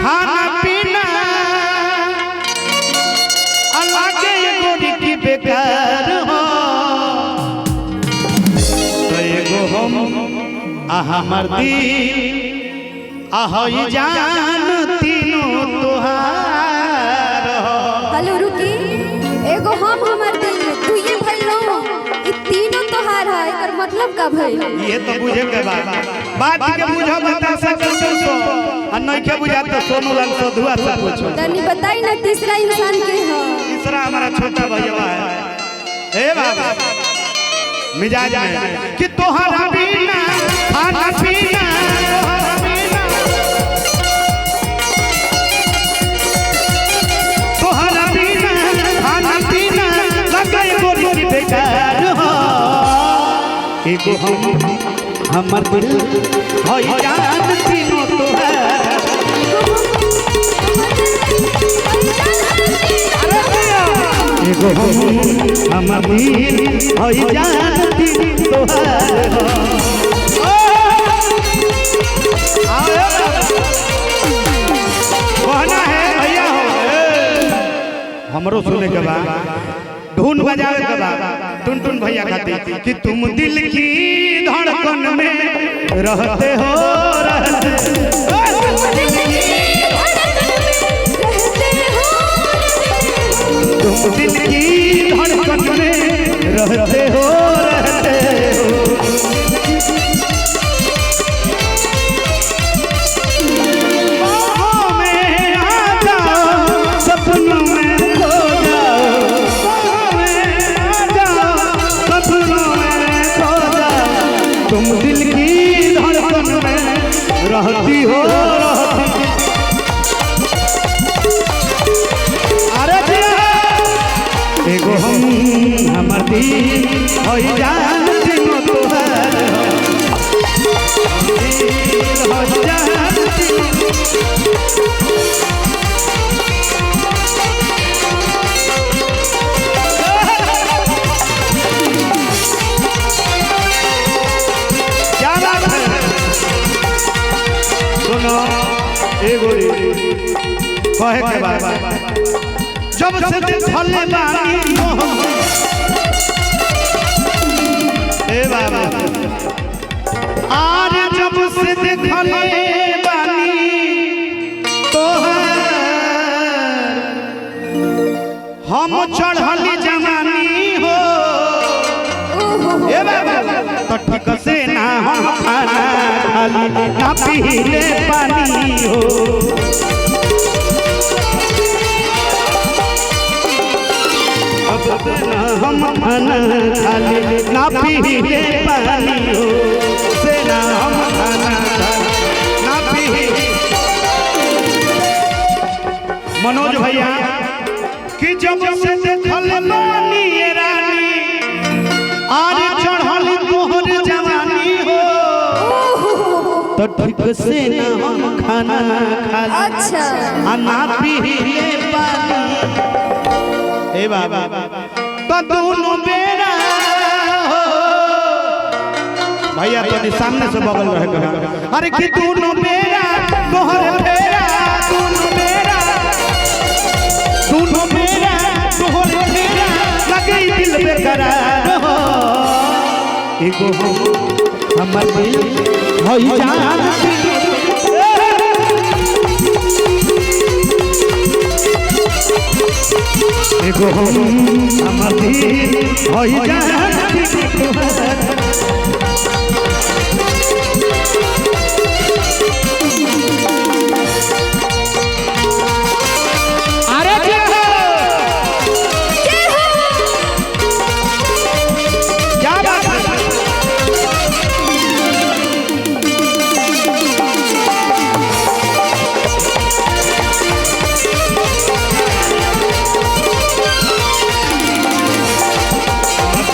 खाना पीना अलगे गोरी की बेकार हो तो एगो हम हमर दिल आहोई जान तीनों तुहार हो। हेलो रुकी एगो हम हमर दिल तू ये भइलो ई तीनों तोहार है एकर मतलब का भइल ये तो बुझे के बात के बुझो बता सकल सो और नहीं के बुझा तो सोनू लाल सधुआ से पूछो तनी बताई ना तीसरा इंसान के है। तीसरा हमारा छोटा भैया है ए बाबा मिजाज में कि तोहरा बिना खाना पीना तोहरा बिना तोहरा बिना खाना पीना लगे गोरी बेकार हो एगो हमर दिल होई जान तीनों तोहार एगो हमर दिल होई जान तीनों तोहार कहना है भैया हो हमरो सुने के बाद धुन बजावे के बाद टुन भैया कहते कि तुम दिल की धड़कन में रहते हो तुम दिल की धड़कन में रहते हो बाहों में आ जाओ सपनों में खो जाओ बाहों में आ जाओ सपनों में खो जाओ तुम दिल की धड़कन में रहती हो एगो हमर दिल होई जान तीनों तोहार हो जान क्या बात है सुनो एगो कहे के बात जब से देखले बानी ए बाबा आज जब से देखले बानी तोहार हम चढ़ली जवानी हो ए बाबा तो ठीक से ना हम खाना खाली ना पीले पानी हो हम खाना खाली ना पीले पानी हो से ना हम खाना ना पी मनोज भैया कि जब से देखल बानी रानी आज चढ़ल तोहर जवानी हो तो ठीक से ना हम खाना खाली अच्छा ना पीले पानी ए बाबा तो दोनों बेरा हो भैया तो सामने से बगल रहे अरे कि दोनों बेरा तोहर फेरा दोनों बेरा तोहर फेरा लगे दिल बेकरार हो एगो हमर दिल होई जान एगो हमर दिल होई जान अरे क्या बात है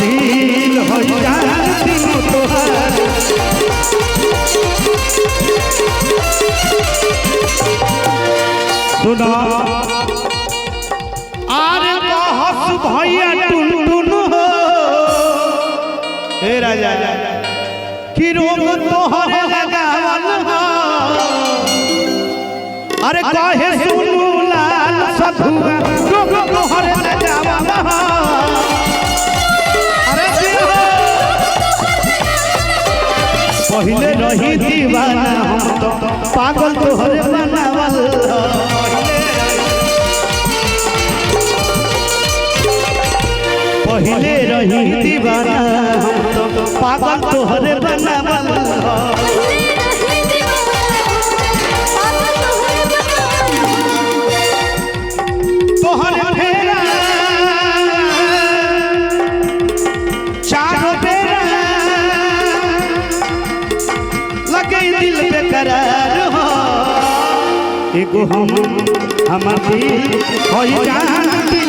दिल होई जान तीनों तोहार सुनो आरे बहस भैया टुन टुन हो हे राजा कि रोग तोहर लगावल हो अरे कहे सुनू लाल सधुआ तो तोहरे न जावा अरे पहले रही दीवाना हम तो पागल तोहरे बनावल पहले रही दीवाना हम तो पागल तोहरे बनावल तोहरे फेरा चारों बेरा लगे दिल बेकरार हो एगो हम हमर दिल होई जानती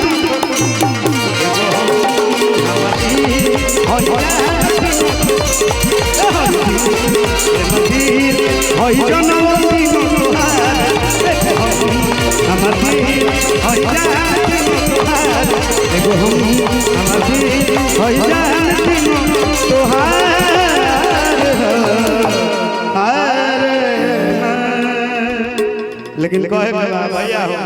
होई जनवती हमर दिल होई जानती एगो हम हमर दिल होई जानती तोहार लेकिन कहे भैया